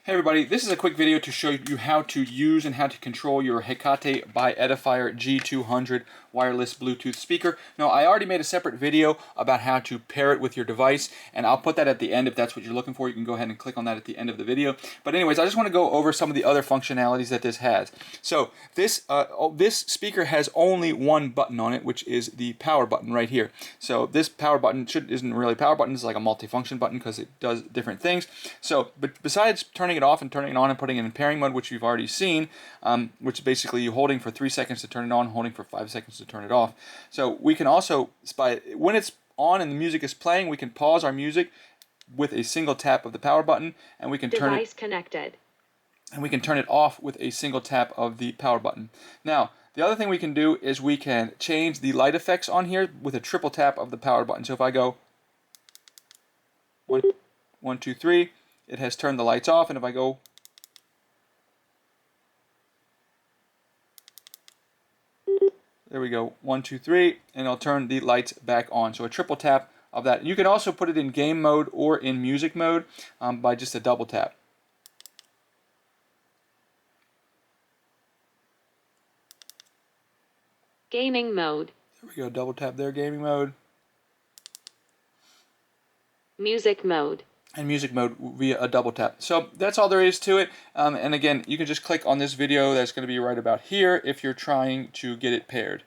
Hey everybody, this is a quick video to show you how to use and how to control your Hecate by Edifier G200 wireless Bluetooth speaker. Now, I already made a separate video about how to pair it with your device, and I'll put that at the end if that's what you're looking for. You can go ahead and click on that at the end of the video. But anyways, I just want to go over some of the other functionalities that this has. So this speaker has only one button on it, which is the power button right here. So this power button isn't really a power button, it's like a multifunction button because it does different things. So, but besides turning it off and turning it on and putting it in pairing mode, which you've already seen, which is basically you holding for 3 seconds to turn it on, holding for 5 seconds to turn it off. So we can also, when it's on and the music is playing, we can pause our music with a single tap of the power button, and we can turn it connected. And we can turn it off with a single tap of the power button. Now, the other thing we can do is we can change the light effects on here with a triple tap of the power button. So if I go 1, 2, 3, it has turned the lights off, and if I go 1, 2, 3, and it'll turn the lights back on. So a triple tap of that. You can also put it in game mode or in music mode by just a double tap. Gaming mode. There we go, double tap there, gaming mode. Music mode. And music mode via a double tap. So that's all there is to it. And again, you can just click on this video that's going to be right about here if you're trying to get it paired.